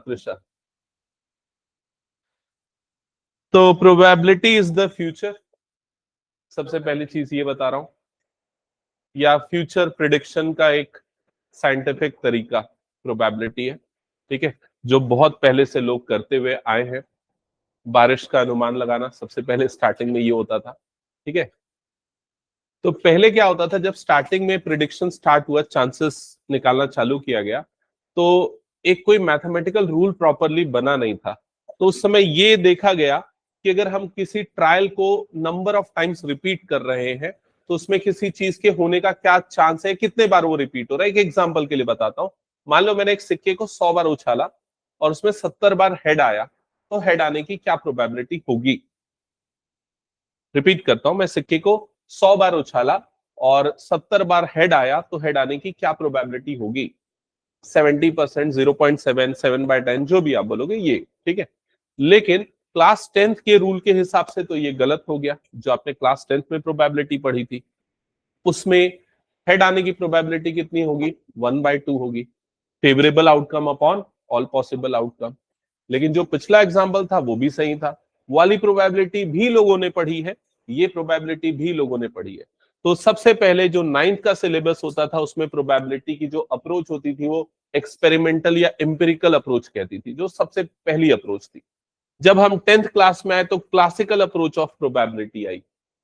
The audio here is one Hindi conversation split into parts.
कृष्णा। तो प्रोबेबिलिटी इज द फ्यूचर, सबसे पहली चीज ये बता रहा हूं, या फ्यूचर प्रिडिक्शन का एक साइंटिफिक तरीका प्रोबेबिलिटी है। ठीक है, जो बहुत पहले से लोग करते हुए आए हैं। बारिश का अनुमान लगाना सबसे पहले स्टार्टिंग में ये होता था। ठीक है, तो पहले क्या होता था, जब स्टार्टिंग में प्रिडिक्शन स्टार्ट हुआ, चांसेस निकालना चालू किया गया, तो एक कोई मैथमेटिकल रूल प्रॉपरली बना नहीं था। तो उस समय ये देखा गया कि अगर हम किसी ट्रायल को नंबर ऑफ टाइम्स रिपीट कर रहे हैं तो उसमें किसी चीज के होने का क्या चांस है, कितने बार वो रिपीट हो रहा है। एक एग्जांपल के लिए बताता हूं, मान लो मैंने एक सिक्के को 100 बार उछाला और उसमें 70 बार हेड आया, तो हेड आने की क्या प्रोबेबिलिटी होगी। रिपीट करता हूं, मैं सिक्के को 100 बार उछाला और 70 बार हेड आया, तो हेड आने की क्या प्रोबेबिलिटी होगी। 70%, 0.7, 7/10, जो भी आप बोलोगे ये। ठीक है, लेकिन क्लास 10th के रूल के हिसाब से तो ये गलत हो गया। जो आपने क्लास 10th में प्रोबेबिलिटी पढ़ी थी उसमें हेड आने की प्रोबेबिलिटी कितनी होगी, 1/2 होगी। Favourable outcome upon all possible outcome. लेकिन जो पिछला एग्जाम्पल था वो भी सही था, वाली प्रोबेबिलिटी भी लोगों ने पढ़ी है, ये प्रोबेबिलिटी भी लोगों ने पढ़ी है। तो सबसे पहले जो 9th का सिलेबस होता था उसमें प्रोबेबिलिटी की जो अप्रोच होती थी वो एक्सपेरिमेंटल या एम्पिरिकल अप्रोच कहती थी, जो सबसे पहली अप्रोच थी। जब हम 10th क्लास में आए तो क्लासिकल अप्रोच ऑफ प्रोबेबिलिटी आई,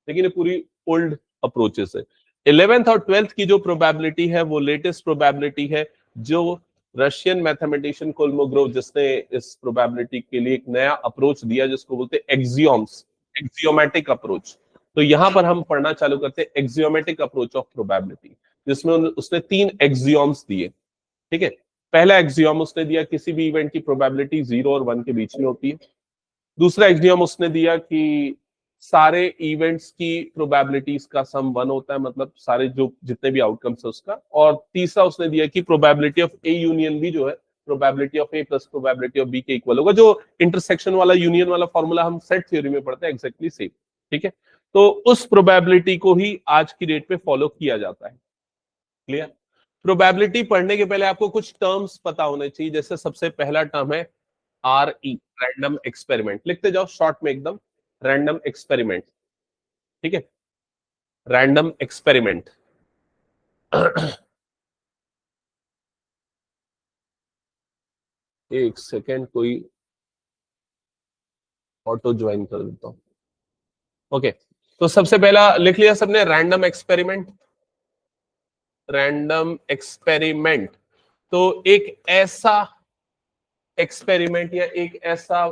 लेकिन ये पूरी ओल्ड अप्रोचेस है। 11th और 12th की जो प्रोबेबिलिटी है वो लेटेस्ट प्रोबेबिलिटी है, जो रशियन मैथमेटिशियन कोलमोग्रोव, जिसने इस प्रोबेबिलिटी के लिए एक नया अप्रोच दिया जिसको बोलते हैं एक्सियोम्स, एक्सियोमेटिक अप्रोच। तो यहां पर हम पढ़ना चालू करते हैं एक्सियोमेटिक अप्रोच ऑफ प्रोबेबिलिटी, जिसमें उसने 3 एक्सियोम्स दिए। ठीक है, पहला एक्सियोम उसने दिया किसी भी इवेंट की प्रोबेबिलिटी 0 और 1 के बीच में होती है। दूसरा एक्सियोम उसने दिया कि सारे इवेंट्स की प्रोबेबिलिटीज का सम 1 होता है, मतलब सारे जो जितने भी आउटकम्स है उसका। और तीसरा उसने दिया कि probability of A union B जो है, probability of A plus probability of B के इक्वल होगा। जो इंटरसेक्शन वाला यूनियन वाला फॉर्मूला हम सेट थ्योरी में पढ़ते हैं, एग्जैक्टली सेम। ठीक है, तो उस प्रोबेबिलिटी को ही आज की डेट पे फॉलो किया जाता है। क्लियर। प्रोबेबिलिटी पढ़ने के पहले आपको कुछ टर्म्स पता होने चाहिए। जैसे सबसे पहला टर्म है RE, रैंडम एक्सपेरिमेंट। लिखते जाओ शॉर्ट में एकदम, रैंडम एक्सपेरिमेंट। ठीक है, रैंडम एक्सपेरिमेंट। एक सेकेंड, कोई ऑटो ज्वाइन कर देता हूं। ओके, तो सबसे पहला लिख लिया सबने, रैंडम एक्सपेरिमेंट। रैंडम एक्सपेरिमेंट तो एक ऐसा एक्सपेरिमेंट या एक ऐसा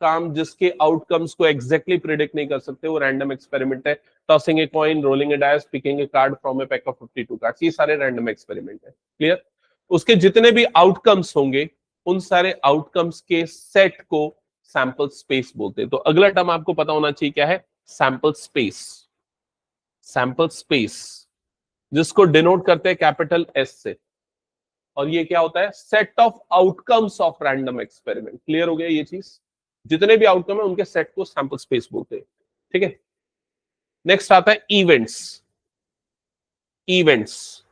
काम जिसके आउटकम्स को एग्जैक्टली प्रिडिक्ट नहीं कर सकते, वो रैंडम एक्सपेरिमेंट है। Tossing a coin, rolling a dice, picking a card from a pack of 52 cards, ये सारे रैंडम एक्सपेरिमेंट है। क्लियर। उसके जितने भी आउटकम्स होंगे उन सारे आउटकम्स के सेट को सैंपल स्पेस बोलते हैं। तो अगला टर्म आपको पता होना चाहिए क्या है, सैंपल स्पेस। सैंपल स्पेस जिसको डिनोट करते हैं कैपिटल एस से। और ये क्या होता है, set of outcomes of random experiment. Clear हो गया ये चीज, जितने भी आउटकम है उनके सेट को सैंपल स्पेस बोलते हैं। ठीक है, नेक्स्ट आता है इवेंट्स। इवेंट्स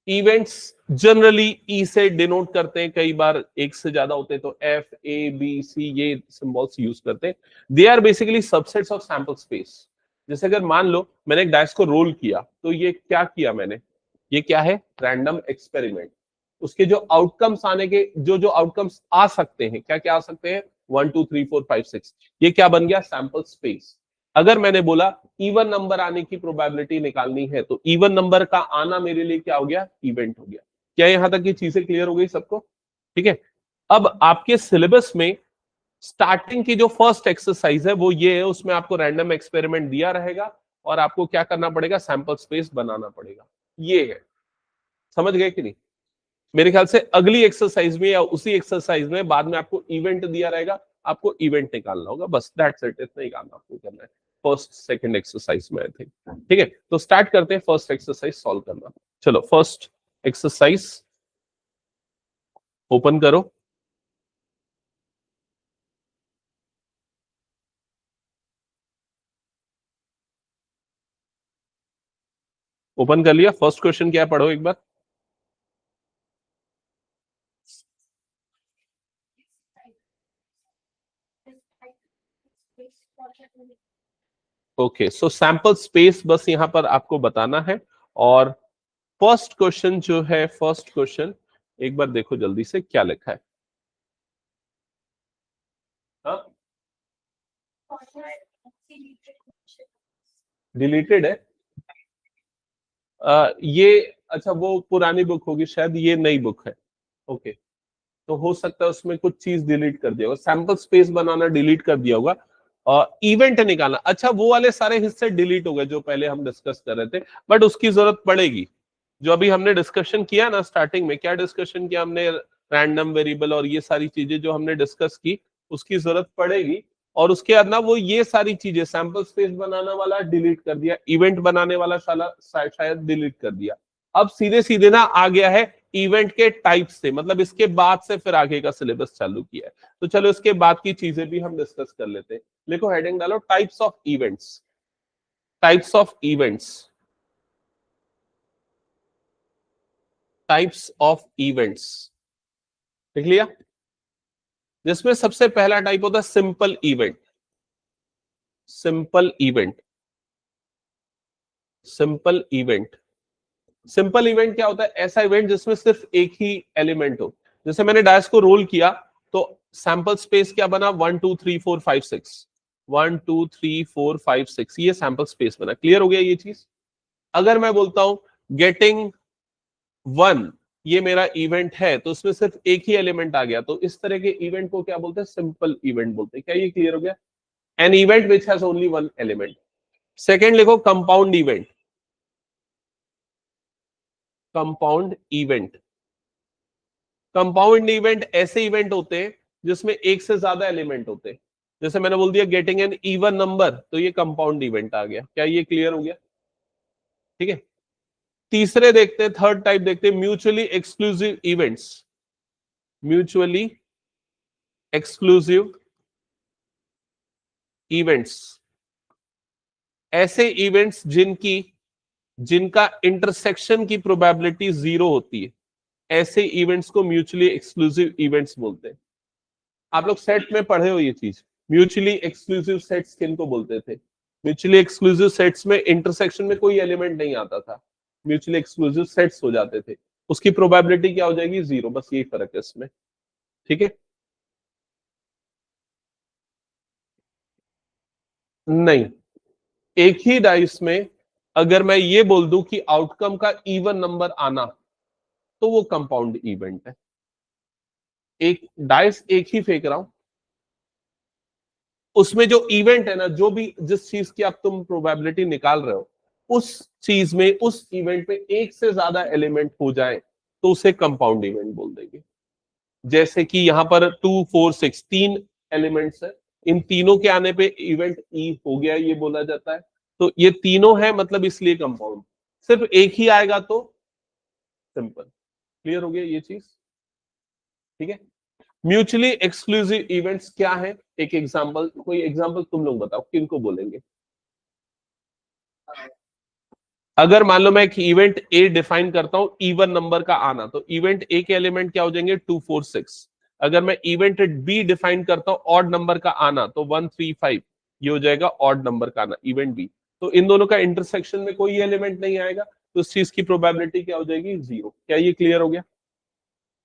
इवेंट्स जनरली ई से डिनोट करते हैं, कई बार एक से ज्यादा होते हैं तो FABC ये सिंबल्स यूज करते हैं। They are basically subsets of sample space. जैसे अगर मान लो मैंने एक डाइस को रोल किया, तो ये क्या किया मैंने, ये क्या है, रैंडम एक्सपेरिमेंट। उसके जो आउटकम्स आने के जो आउटकम्स आ सकते हैं, क्या क्या आ सकते हैं, 1 2 3 4 5 6, ये क्या बन गया, सैंपल स्पेस। अगर मैंने बोला इवन नंबर आने की प्रोबेबिलिटी निकालनी है, तो इवन नंबर का आना मेरे लिए क्या हो गया, इवेंट हो गया। क्या यहां तक ये चीजें क्लियर हो गई सबको। ठीक है, अब आपके सिलेबस में स्टार्टिंग की जो फर्स्ट एक्सरसाइज है वो ये है, उसमें आपको रैंडम एक्सपेरिमेंट दिया रहेगा और आपको क्या करना पड़ेगा, सैंपल स्पेस बनाना पड़ेगा। ये है, समझ गए कि नहीं। मेरे ख्याल से अगली एक्सरसाइज में या उसी एक्सरसाइज में बाद में आपको इवेंट दिया रहेगा, आपको इवेंट निकालना होगा, बस दैट्स इट, इतना ही काम आपको करना है फर्स्ट सेकंड एक्सरसाइज में, आई थिंक। ठीक है, तो स्टार्ट करते हैं फर्स्ट एक्सरसाइज सॉल्व करना। चलो फर्स्ट एक्सरसाइज ओपन करो। ओपन कर लिया, फर्स्ट क्वेश्चन क्या है पढ़ो एक बार। ओके, सो सैंपल स्पेस बस यहां पर आपको बताना है। और फर्स्ट क्वेश्चन जो है, फर्स्ट क्वेश्चन एक बार देखो जल्दी से क्या लिखा है। डिलीटेड है। ये अच्छा वो पुरानी बुक होगी शायद, ये नई बुक है। ओके, तो हो सकता है उसमें कुछ चीज डिलीट कर दिया होगा, सैंपल स्पेस बनाना डिलीट कर दिया होगा। इवेंट निकालना, अच्छा वो वाले सारे हिस्से डिलीट हो गए जो पहले हम डिस्कस कर रहे थे, बट उसकी जरूरत पड़ेगी। जो अभी हमने डिस्कशन किया ना स्टार्टिंग में, क्या डिस्कशन किया हमने, रैंडम वेरिएबल और ये सारी चीजें जो हमने डिस्कस की, उसकी जरूरत पड़ेगी। और उसके बाद ना वो ये सारी चीजें, सैंपल स्पेस बनाने वाला डिलीट कर दिया, इवेंट बनाने वाला शायद डिलीट कर दिया। अब सीधे सीधे ना आ गया है इवेंट के टाइप से, मतलब इसके बाद से फिर आगे का सिलेबस चालू किया है। तो चलो इसके बाद की चीजें भी हम डिस्कस कर लेते हैं। लिखो, हेडिंग डालो, types of events. Types of events, types of events, देख लिया। जिसमें सबसे पहला टाइप होता है simple event. Simple event, simple event. Simple event क्या होता है? ऐसा इवेंट जिसमें सिर्फ एक ही एलिमेंट हो। जैसे मैंने डायस को रोल किया तो सैंपल स्पेस क्या बना, 1 2 3 4 5 6, 1 2 3 4 5 6, ये सैंपल स्पेस बना। क्लियर हो गया ये चीज? अगर मैं बोलता हूं गेटिंग 1, ये मेरा इवेंट है, तो उसमें सिर्फ एक ही एलिमेंट आ गया, तो इस तरह के इवेंट को क्या बोलते हैं? सिंपल इवेंट बोलते हैं। क्या ये क्लियर हो गया? An event which has only one element. Second लिखो, compound event. Compound event, compound event ऐसे इवेंट होते हैं जिसमें एक से ज्यादा एलिमेंट होते हैं। जैसे मैंने बोल दिया गेटिंग एन इवन नंबर, तो ये कंपाउंड इवेंट आ गया। क्या ये क्लियर हो गया? ठीक है। तीसरे देखते हैं, थर्ड टाइप देखते हैं, mutually exclusive events. Mutually exclusive events, ऐसे इवेंट्स जिनका इंटरसेक्शन की प्रोबेबिलिटी 0 होती है, ऐसे इवेंट्स को म्यूचुअली एक्सक्लूसिव इवेंट्स बोलते हैं। आप लोग सेट में पढ़े हो ये चीज, म्यूचुअली एक्सक्लूसिव सेट्स किनको बोलते थे? म्यूचुअली एक्सक्लूसिव सेट्स में इंटरसेक्शन में कोई एलिमेंट नहीं आता था, म्यूचुअली एक्सक्लूसिव सेट्स हो जाते थे। उसकी प्रोबेबिलिटी क्या हो जाएगी? 0। बस यही फर्क है इसमें। ठीक है। नहीं, एक ही डाइस में अगर मैं ये बोल दूं कि आउटकम का इवन नंबर आना, तो वो कंपाउंड इवेंट है। एक डाइस एक ही फेंक रहा हूं, उसमें जो इवेंट है ना, जो भी जिस चीज की आप तुम प्रोबेबिलिटी निकाल रहे हो, उस चीज में, उस इवेंट में एक से ज्यादा एलिमेंट हो जाए तो उसे कंपाउंड इवेंट बोल देंगे। जैसे कि यहां पर 2 4 6 तीन एलिमेंट्स है, इन तीनों के आने पे इवेंट ई हो गया, ये बोला जाता है। तो ये तीनों है, मतलब इसलिए कंपाउंड। सिर्फ एक ही आएगा तो सिंपल। क्लियर हो गया ये चीज? ठीक है। म्यूचुअली एक्सक्लूसिव इवेंट्स क्या है? एक एग्जांपल, कोई एग्जांपल तुम लोग बताओ, किनको बोलेंगे? अगर मान लो मैं एक इवेंट ए डिफाइन करता हूं, इवन नंबर का आना, तो इवेंट ए के एलिमेंट क्या हो जाएंगे? 2 4 6। अगर मैं इवेंट बी डिफाइन करता हूं, ऑड नंबर का आना, तो 1 3 5, ये हो जाएगा ऑड नंबर का आना, इवेंट बी। तो इन दोनों का इंटरसेक्शन में कोई एलिमेंट नहीं आएगा, तो इस चीज की प्रोबेबिलिटी क्या हो जाएगी? 0। क्या ये क्लियर हो गया?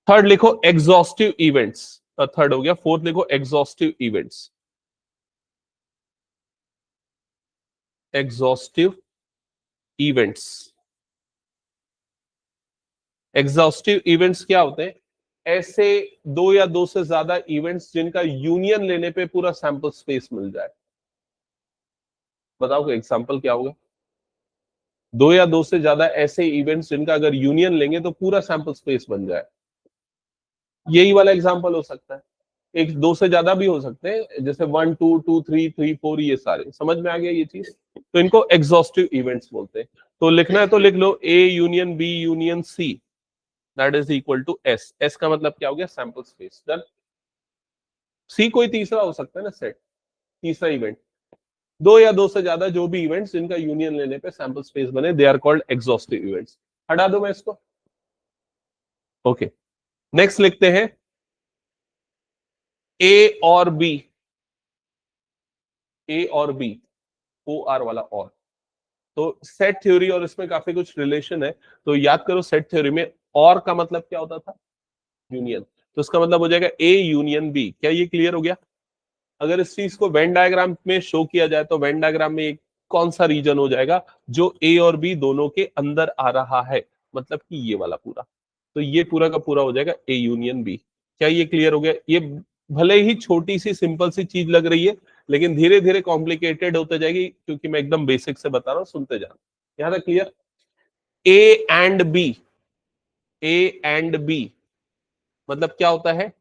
थर्ड लिखो, एग्जॉस्टिव इवेंट्स। थर्ड हो गया। फोर्थ लिखो, exhaustive events. Exhaustive events, exhaustive events क्या होते हैं? ऐसे दो या दो से ज्यादा इवेंट्स जिनका यूनियन लेने पे पूरा सैंपल स्पेस मिल जाए। बताओ कोई एग्जांपल क्या होगा? दो या दो से ज्यादा ऐसे इवेंट्स जिनका अगर यूनियन लेंगे तो पूरा सैंपल स्पेस बन जाए। यही वाला एग्जांपल हो सकता है। एक दो से ज्यादा भी हो सकते हैं, जैसे 1 2 2 3 3 4, ये सारे। समझ में आ गया ये चीज? तो इनको एग्जॉस्टिव इवेंट्स बोलते हैं। तो लिखना है तो लिख लो, A union B union C, that is equal to S. S का मतलब क्या हो गया? Sample space. डन। सी कोई तीसरा हो सकता है ना, सेट, तीसरा इवेंट। दो या दो से ज्यादा जो भी इवेंट्स जिनका यूनियन लेने पे सैंपल स्पेस बने, they are called exhaustive events. हटा दो मैं इसको। ओके, नेक्स्ट लिखते हैं, ए और बी, ए और बी, ओ आर वाला और। तो सेट थ्योरी और इसमें काफी कुछ रिलेशन है। तो याद करो सेट थ्योरी में और का मतलब क्या होता था? यूनियन। तो इसका मतलब हो जाएगा ए यूनियन बी। क्या ये क्लियर हो गया? अगर इस चीज को वेन डायग्राम में शो किया जाए तो वेन डायग्राम में कौन सा रीजन हो जाएगा जो ए और बी दोनों के अंदर आ रहा है, मतलब कि ये वाला पूरा। तो ये पूरा का पूरा हो जाएगा ए यूनियन बी। क्या ये क्लियर हो गया? ये भले ही छोटी सी सिंपल सी चीज लग रही है, लेकिन धीरे धीरे कॉम्प्लिकेटेड होते जाएगी, क्योंकि मैं एकदम बेसिक से बता रहा हूं, सुनते जाना। यहां तक clear? A and B, A and B मतलब क्या होता है?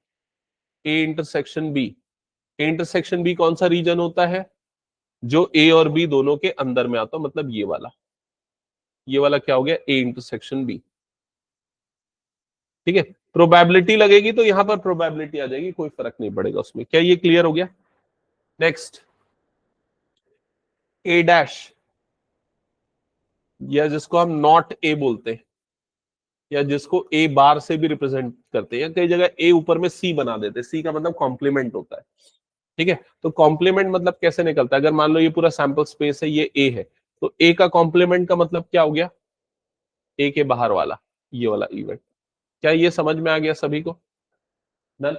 A intersection B. A intersection B कौन सा रीजन होता है? जो ए और बी दोनों के अंदर में आता, मतलब ये वाला। ये वाला क्या हो गया? A intersection B. ठीक है, प्रोबेबिलिटी लगेगी तो यहां पर प्रोबेबिलिटी आ जाएगी, कोई फर्क नहीं पड़ेगा उसमें। क्या ये क्लियर हो गया? नेक्स्ट, ए डैश, या जिसको हम नॉट ए बोलते हैं, या जिसको ए बार से भी रिप्रेजेंट करते हैं, या कई जगह ए ऊपर में सी बना देते हैं। सी का मतलब कॉम्प्लीमेंट होता है। ठीक है, तो कॉम्प्लीमेंट मतलब कैसे निकलता है? अगर मान लो ये पूरा सैंपल स्पेस है, ये ए है, तो ए का कॉम्प्लीमेंट का मतलब क्या हो गया? ए के बाहर वाला, ये वाला इवेंट। क्या ये समझ में आ गया सभी को? डन।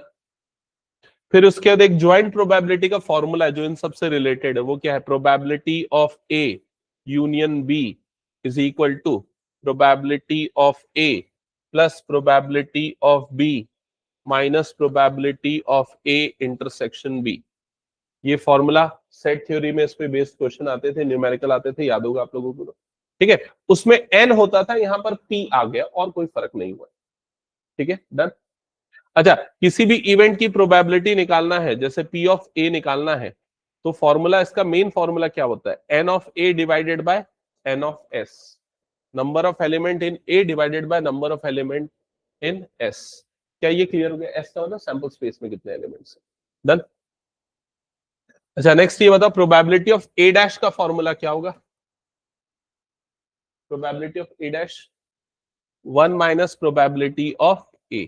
फिर उसके बाद एक ज्वाइंट प्रोबेबिलिटी का फॉर्मूला है जो इन सबसे रिलेटेड है। वो क्या है? Probability of A union B is equal to probability of A plus probability of B minus probability of A intersection B. ये फॉर्मूला सेट थ्योरी में इस पे बेस्ड क्वेश्चन आते थे, न्यूमेरिकल आते थे, याद होगा आप लोगों को। ठीक है, उसमें एन होता था, यहां पर पी आ गया और कोई फर्क नहीं हुआ। ठीक है, डन। अच्छा, किसी भी इवेंट की प्रोबेबिलिटी निकालना है, जैसे पी ऑफ ए निकालना है, तो फॉर्मूला, इसका मेन फॉर्मूला क्या होता है? N of A divided by n of S, number of element in A divided by number of element in S. क्या ये क्लियर हो गया? एस का मतलब सैंपल स्पेस में कितने एलिमेंट्स है। डन। अच्छा, नेक्स्ट ये बताओ, प्रोबेबिलिटी ऑफ ए डैश का फॉर्मूला क्या होगा? Probability of A dash 1 minus probability of A.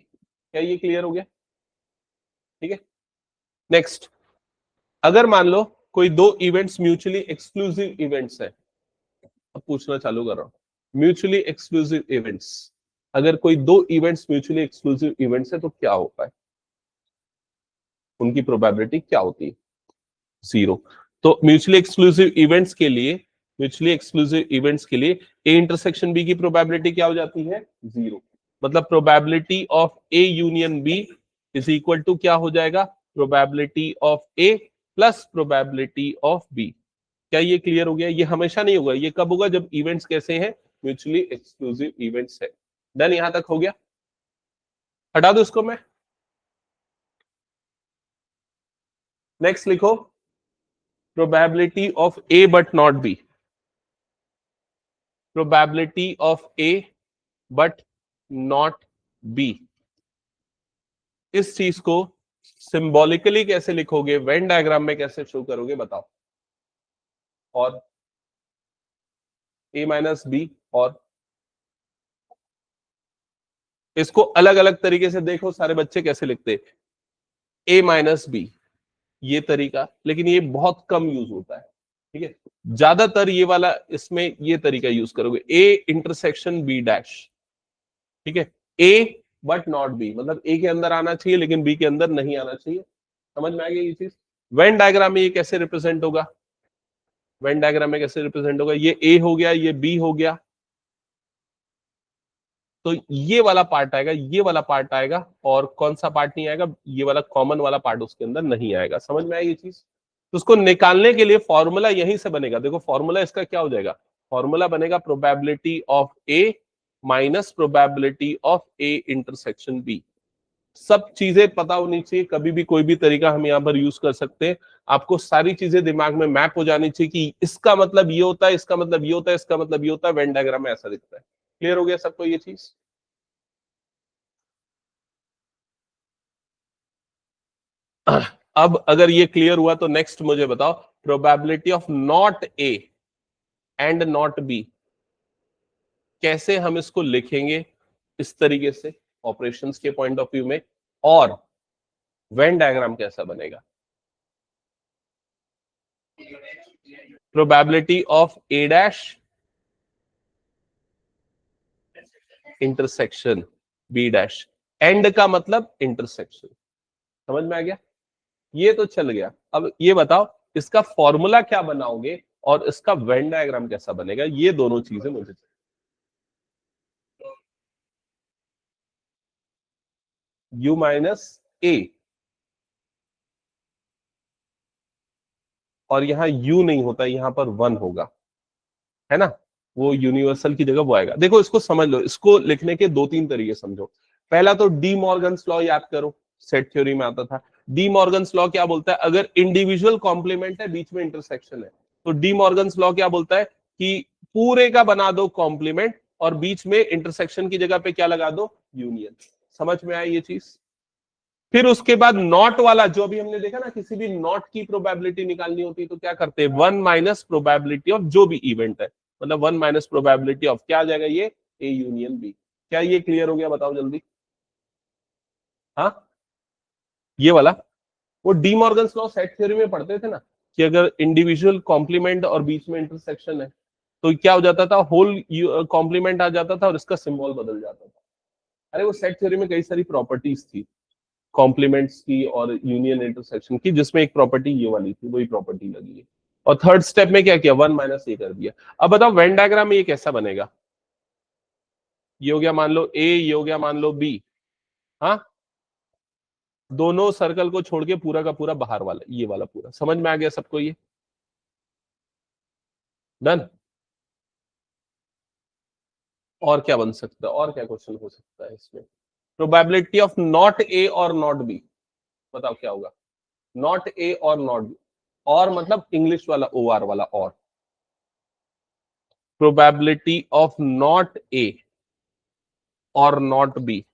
क्या ये क्लियर हो गया? ठीक है, नेक्स्ट, अगर मान लो कोई दो इवेंट्स म्यूचुअली एक्सक्लूसिव इवेंट्स है, अब पूछना चालू कर रहा हूं, म्यूचुअली एक्सक्लूसिव इवेंट्स, अगर कोई दो इवेंट्स म्यूचुअली एक्सक्लूसिव इवेंट्स है तो क्या होता है? उनकी प्रोबेबिलिटी क्या होती है? 0। तो म्यूचुअली एक्सक्लूसिव इवेंट्स के लिए ए इंटरसेक्शन बी की प्रोबेबिलिटी क्या हो जाती है? 0। मतलब probability of A union B is equal to क्या हो जाएगा? Probability of A plus probability of B. क्या ये क्लियर हो गया? ये हमेशा नहीं होगा, ये कब होगा? जब इवेंट्स कैसे हैं? म्यूचुअली एक्सक्लूसिव इवेंट्स है। डन, यहां तक हो गया? हटा दो इसको मैं। नेक्स्ट लिखो, probability of A but not B. Probability of A but not be, इस चीज को सिंबॉलिकली कैसे लिखोगे, वेन डायग्राम में कैसे शो करोगे, बताओ। और ए माइनस बी, और इसको अलग अलग तरीके से देखो, सारे बच्चे कैसे लिखते? ए माइनस बी, ये तरीका, लेकिन ये बहुत कम यूज होता है। ठीक है, ज्यादातर ये वाला, इसमें ये तरीका यूज करोगे, ए इंटरसेक्शन बी डैश। ठीक है, ए बट नॉट बी, मतलब ए के अंदर आना चाहिए लेकिन बी के अंदर नहीं आना चाहिए। समझ में आ गया ये चीज? वेन डायग्राम में ये कैसे रिप्रेजेंट होगा? वेन डायग्राम में कैसे रिप्रेजेंट होगा? ये ए हो गया, ये बी हो गया, तो ये वाला पार्ट आएगा, ये वाला पार्ट आएगा, और कौन सा पार्ट नहीं आएगा? ये वाला कॉमन वाला पार्ट उसके अंदर नहीं आएगा। समझ में आई ये चीज? तो उसको निकालने के लिए फॉर्मूला यहीं से बनेगा। देखो फॉर्मूला इसका क्या हो जाएगा? फॉर्मूला बनेगा probability of A minus probability of A intersection B. सब चीजें पता होनी चाहिए, कभी भी कोई भी तरीका हम यहाँ पर यूज कर सकते हैं। आपको सारी चीजें दिमाग में मैप हो जानी चाहिए कि इसका मतलब ये होता है, इसका मतलब ये होता है, इसका मतलब ये होता है, वेन डायग्राम में ऐसा दिखता है। क्लियर हो गया सबको ये चीज? अब अगर ये क्लियर हुआ तो नेक्स्ट मुझे बताओ, probability of not A and not be, कैसे हम इसको लिखेंगे इस तरीके से ऑपरेशंस के पॉइंट ऑफ व्यू में, और वेन डायग्राम कैसा बनेगा? Probability of A dash intersection B dash, and का मतलब इंटरसेक्शन। समझ में आ गया? ये तो चल गया। अब ये बताओ इसका फॉर्मूला क्या बनाओगे और इसका वेन डायग्राम कैसा बनेगा, ये दोनों चीजें मुझे चाहिए। u माइनस ए, और यहां u नहीं होता, यहां पर 1 होगा, है ना? वो यूनिवर्सल की जगह वो आएगा। देखो इसको समझ लो, इसको लिखने के दो तीन तरीके समझो। पहला तो डी मॉर्गन्स लॉ याद करो, सेट थ्योरी में आता था। डी मॉर्गन्स लॉ क्या बोलता है? अगर इंडिविजुअल कॉम्प्लीमेंट है, बीच में इंटरसेक्शन है, तो डी मॉर्गन्स लॉ क्या बोलता है कि पूरे का बना दो कॉम्प्लीमेंट और बीच में इंटरसेक्शन की जगह पे क्या लगा दो? यूनियन। समझ में आया ये चीज? फिर उसके बाद नॉट वाला, जो अभी हमने देखा ना, किसी भी नॉट की प्रोबेबिलिटी निकालनी होती तो क्या करते हैं? 1 माइनस प्रोबेबिलिटी ऑफ जो भी इवेंट है, मतलब 1 माइनस प्रोबेबिलिटी ऑफ क्या आ जाएगा? ये ए यूनियन बी। क्या ये क्लियर हो गया? बताओ जल्दी। हाँ, ये वाला वो D Morgan's law set theory में पढ़ते थे ना, कि अगर इंडिविजुअल कॉम्प्लीमेंट और बीच में इंटरसेक्शन है तो क्या हो जाता था? होल कॉम्प्लीमेंट आ जाता था और इसका सिंबल बदल जाता था। अरे वो सेट थ्योरी में कई सारी प्रॉपर्टीज थी कॉम्प्लीमेंट्स की और यूनियन इंटरसेक्शन की, जिसमें एक प्रॉपर्टी ये वाली थी, वही प्रॉपर्टी लगी है। और थर्ड स्टेप में क्या किया? 1 माइनस ए कर दिया। अब बताओ वेन डायग्राम में ये कैसा बनेगा? ये हो गया मान लो ए, ये हो गया मान लो बी। हाँ, दोनों सर्कल को छोड़ के पूरा का पूरा बाहर वाला, ये वाला पूरा। समझ में आ गया सबको? ये डन। और क्या बन सकता है? और क्या क्वेश्चन हो सकता है इसमें? प्रोबेबिलिटी ऑफ नॉट ए और नॉट बी, बताओ क्या होगा? नॉट ए और नॉट बी, और मतलब इंग्लिश वाला ओ आर वाला और। प्रोबेबिलिटी ऑफ नॉट ए और not B,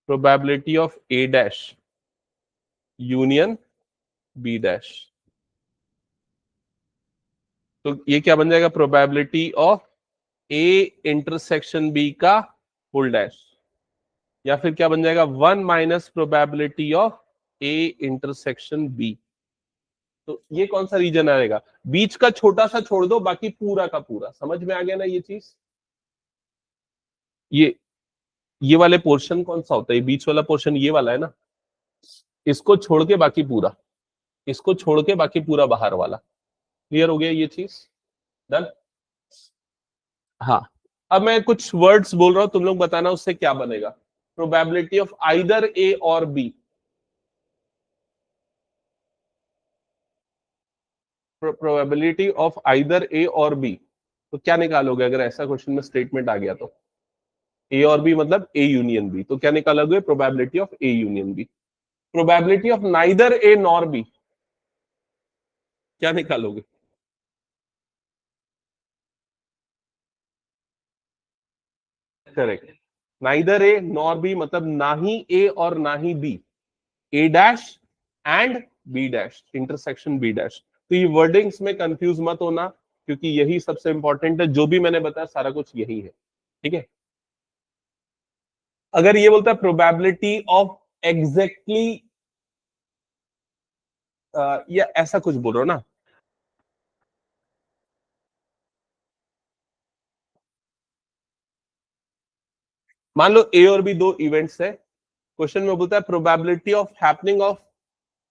probability of A dash union B dash. तो ये क्या बन जाएगा? Probability of A intersection B का फुल डैश, या फिर क्या बन जाएगा? 1 minus probability of A intersection B. तो ये कौन सा रीजन आएगा? बीच का छोटा सा छोड़ दो, बाकी पूरा का पूरा। समझ में आ गया ना ये चीज? ये वाले पोर्शन कौन सा होता है? ये बीच वाला पोर्शन ये वाला है ना, इसको छोड़ के बाकी पूरा, इसको छोड़ के बाकी पूरा बाहर वाला। क्लियर हो गया ये चीज? डन। हाँ, अब मैं कुछ वर्ड्स बोल रहा हूं, तुम लोग बताना उससे क्या बनेगा। प्रोबेबिलिटी ऑफ आइदर ए और बी, प्रोबेबिलिटी ऑफ आइदर ए और बी, तो क्या निकालोगे अगर ऐसा क्वेश्चन में स्टेटमेंट आ गया तो? ए और बी मतलब ए यूनियन बी, तो क्या निकालोगे? Probability of A union B. Probability of neither A nor B, क्या निकालोगे? Correct. Neither A nor B मतलब ना ही ए और ना ही B, A dash and B dash, intersection B dash. तो ये वर्डिंग्स में कंफ्यूज मत होना, क्योंकि यही सबसे इंपॉर्टेंट है। जो भी मैंने बताया सारा कुछ यही है, ठीक है? अगर ये बोलता है प्रोबेबिलिटी ऑफ एग्जैक्टली, या ऐसा कुछ बोल रहा हो ना, मान लो ए और बी दो इवेंट्स है, क्वेश्चन में बोलता है probability of happening of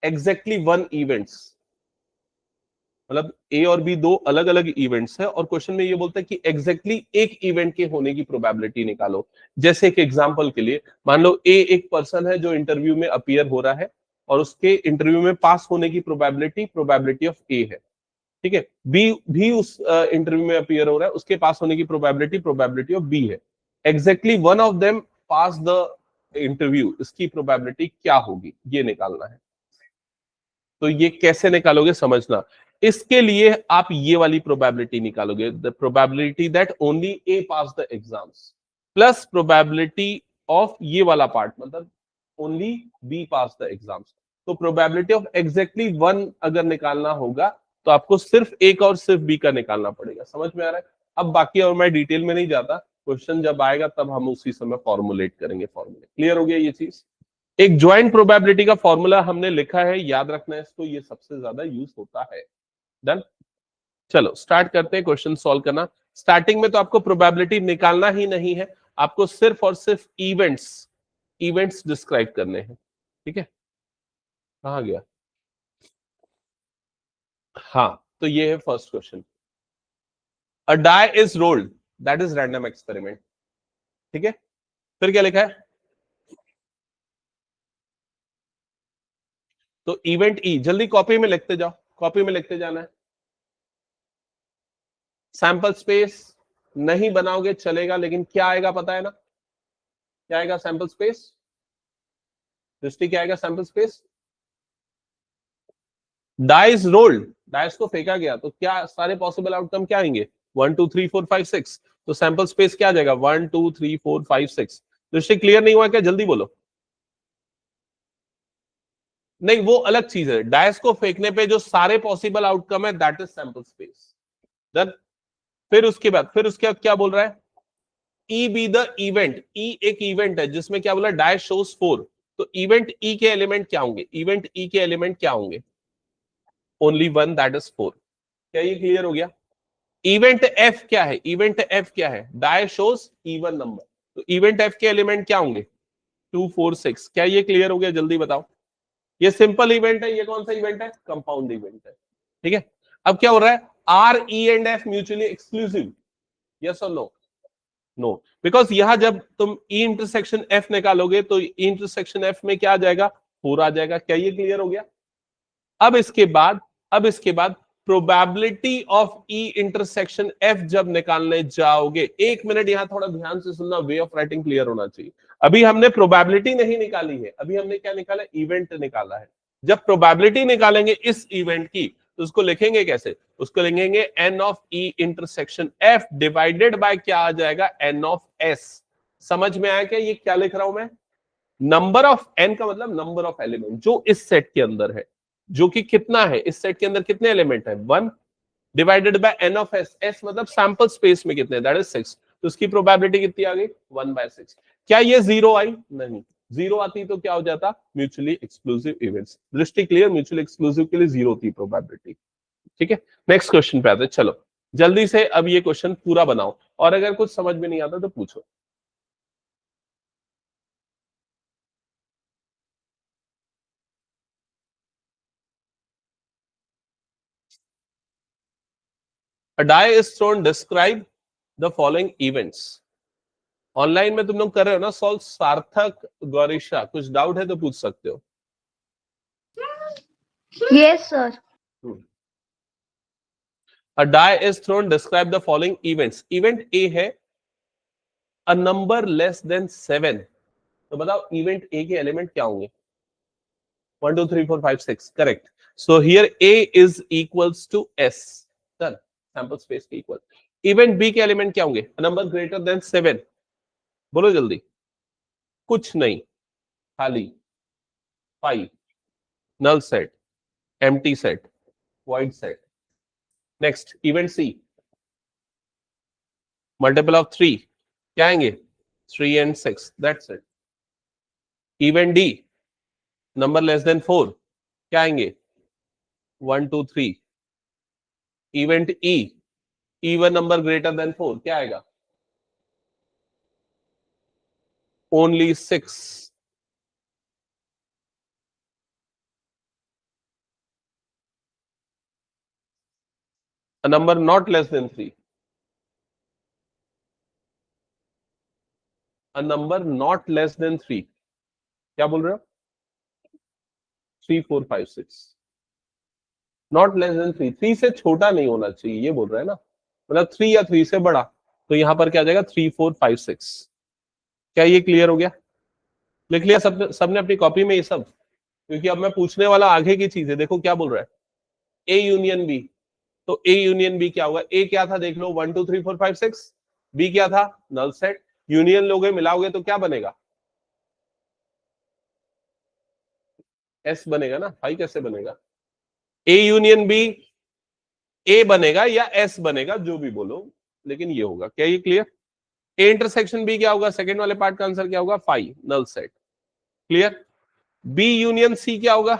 exactly one events, मतलब ए और बी दो अलग अलग इवेंट्स है, और क्वेश्चन में ये बोलता है कि एग्जैक्टली एक इवेंट के होने की प्रोबेबिलिटी निकालो। जैसे एक एग्जांपल के लिए, मान लो ए एक पर्सन है जो इंटरव्यू में अपीयर हो रहा है, और उसके इंटरव्यू में पास होने की प्रोबेबिलिटी ऑफ ए है, ठीक है? बी भी उस इंटरव्यू में अपीयर हो रहा है, उसके पास होने की प्रोबेबिलिटी ऑफ बी है। Exactly one of them pass the interview, इसकी प्रोबेबिलिटी क्या होगी, ये निकालना है। तो ये कैसे निकालोगे समझना। इसके लिए आप ये वाली प्रोबेबिलिटी निकालोगे, the probability that only A pass the exams, plus probability of ये वाला पार्ट, मतलब only B pass the exams. तो प्रोबेबिलिटी ऑफ एग्जैक्टली वन अगर निकालना होगा तो आपको सिर्फ ए का और सिर्फ बी का निकालना पड़ेगा। समझ में आ रहा है? अब बाकी और मैं डिटेल में नहीं जाता, क्वेश्चन जब आएगा तब हम उसी समय फॉर्मुलेट करेंगे फॉर्मूले। क्लियर हो गया ये चीज? एक ज्वाइंट प्रोबेबिलिटी का फॉर्मूला हमने लिखा है, याद रखना है इसको, ये सबसे ज्यादा यूज होता है। डन। चलो स्टार्ट करते हैं क्वेश्चन सॉल्व करना। स्टार्टिंग में तो आपको प्रोबेबिलिटी निकालना ही नहीं है, आपको सिर्फ और सिर्फ इवेंट्स डिस्क्राइब करने हैं। ठीक है, कहां गया? हाँ, तो ये है first question. A die is rolled, that is random experiment. ठीक है, फिर क्या लिखा है? तो इवेंट ई, जल्दी कॉपी में लिखते जाओ, कॉपी में लिखते जाना है। सैंपल स्पेस नहीं बनाओगे चलेगा, लेकिन क्या आएगा पता है ना? क्या आएगा सैंपल स्पेस? दृष्टि क्या आएगा sample space? Dice rolled, dice को फेंका गया, तो क्या सारे पॉसिबल आउटकम क्या आएंगे? 1 2 3 4 5 6। तो सैंपल स्पेस क्या आ जाएगा? 1 2 3 4 5 6। दृष्टि क्लियर नहीं हुआ क्या? जल्दी बोलो। नहीं, वो अलग चीज है। डाइस को फेंकने पे जो सारे पॉसिबल आउटकम है that is sample space. Done. फिर उसके बाद क्या बोल रहा है? E be the event. E एक इवेंट है जिसमें क्या बोला? Dice shows 4। तो इवेंट ई के एलिमेंट क्या होंगे? इवेंट ई के एलिमेंट क्या होंगे? Only one, that is 4। क्या ये क्लियर हो गया? इवेंट एफ क्या है? इवेंट एफ क्या है? Die shows even number. तो इवेंट एफ के एलिमेंट क्या होंगे? 2 4 6। क्या ये क्लियर हो गया? जल्दी बताओ। ये सिंपल इवेंट है, ये कौन सा इवेंट है? कंपाउंड इवेंट है। ठीक है, अब क्या हो रहा है? R E and F mutually exclusive? Yes और नो? नो, बिकॉज यहां जब तुम ई इंटरसेक्शन एफ निकालोगे तो ई इंटरसेक्शन एफ में क्या आ जाएगा? 4 आ जाएगा। क्या ये क्लियर हो गया? अब इसके बाद probability of E intersection F जब निकालने जाओगे, 1 मिनट यहां थोड़ा ध्यान से सुनना, वे ऑफ राइटिंग क्लियर होना चाहिए। अभी हमने प्रोबेबिलिटी नहीं निकाली है, अभी हमने क्या निकाला? इवेंट निकाला है। जब प्रोबेबिलिटी निकालेंगे इस इवेंट की, तो उसको लिखेंगे कैसे? उसको लिखेंगे n of E intersection F divided by क्या आ जाएगा? N of S. समझ में आया क्या ये क्या लिख रहा हूं मैं? नंबर ऑफ एन का मतलब नंबर ऑफ एलिमेंट जो इस सेट के अंदर है, जो कि कितना है? इस सेट के अंदर कितने एलिमेंट है? 1 divided by n of S. S मतलब सैंपल स्पेस में कितने? That is 6। तो उसकी प्रोबेबिलिटी कितनी आ गई? 1/6। क्या ये 0 आई? नहीं। 0 आती तो क्या हो जाता? Mutually exclusive events. दृष्टि क्लियर? म्यूचुअली एक्सक्लूसिव के लिए 0 होती प्रोबेबिलिटी। ठीक है, नेक्स्ट क्वेश्चन पे आते हैं। चलो जल्दी से अब ये क्वेश्चन पूरा बनाओ, और अगर कुछ समझ में नहीं आता तो पूछो। A die is thrown, describe the following events। Online में तुम लोग कर रहे हो ना सॉल्व? सार्थक, गौरीशा, कुछ डाउट है तो पूछ सकते हो। Yes sir. A die is thrown, describe the following events। Event A है, a number less than 7। तो बताओ इवेंट ए के एलिमेंट क्या होंगे? 1 2 3 4 5 6। Correct. So here A is equals to S. Done. Sample space के इक्वल। इवेंट बी के एलिमेंट क्या होंगे? a number greater than 7। बोलो जल्दी। कुछ नहीं, खाली 5, null set, empty set, void set। Next event C, multiple of 3 क्या आएंगे? 3 and 6, that's it. Event D, number less than 4 क्या आएंगे? 1 2 3। Event E, even number greater than 4 क्या आएगा? Only 6। a number not less than 3, a number not less than 3 क्या बोल रहे हो? 3 4 5 6, नॉट लेस देन 3, 3 से छोटा नहीं होना चाहिए ये बोल रहा है ना, मतलब 3 या 3 से बड़ा। तो यहां पर क्या आ जाएगा? 3 4 5 6। क्या ये क्लियर हो गया? लिख लिया सबने अपनी कॉपी में ये सब? क्योंकि अब मैं पूछने वाला आगे की चीज है। देखो क्या बोल रहा है, ए यूनियन बी। तो ए यूनियन बी क्या होगा? ए क्या था देख लो, 1 2 3 4 5 6। बी क्या था? Null set. यूनियन लोगे मिलाओगे तो क्या बनेगा? एस बनेगा ना भाई, कैसे बनेगा? ए यूनियन बी, ए बनेगा या एस बनेगा, जो भी बोलो, लेकिन ये होगा। क्या ये क्लियर? ए इंटरसेक्शन बी क्या होगा, सेकंड वाले पार्ट का आंसर क्या होगा, 5, null set. Clear. B union C क्या होगा,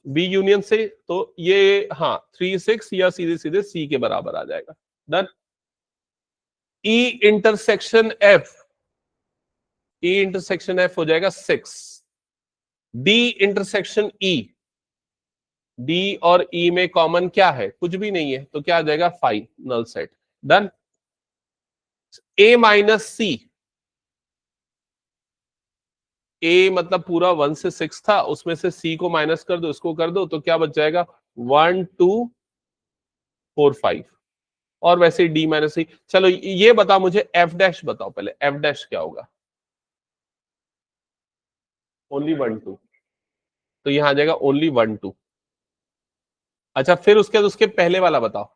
बी यूनियन से, तो ये हाँ 3 6 या सीधे सीधे सी के बराबर आ जाएगा। डन। ई इंटरसेक्शन एफ, ई इंटरसेक्शन एफ हो जाएगा 6। डी इंटरसेक्शन ई, डी और ई में कॉमन क्या है, कुछ भी नहीं है, तो क्या आ जाएगा 5, नल सेट। डन। ए माइनस सी, ए मतलब पूरा 1 से 6 था, उसमें से सी को माइनस कर दो, इसको कर दो, तो क्या बच जाएगा 1 2 4 5। और वैसे डी माइनस सी। चलो ये बताओ मुझे, एफ डैश बताओ पहले, एफ डैश क्या होगा, ओनली 1 2, तो यहां आ जाएगा ओनली 1 2। अच्छा फिर उसके बाद उसके पहले वाला बताओ,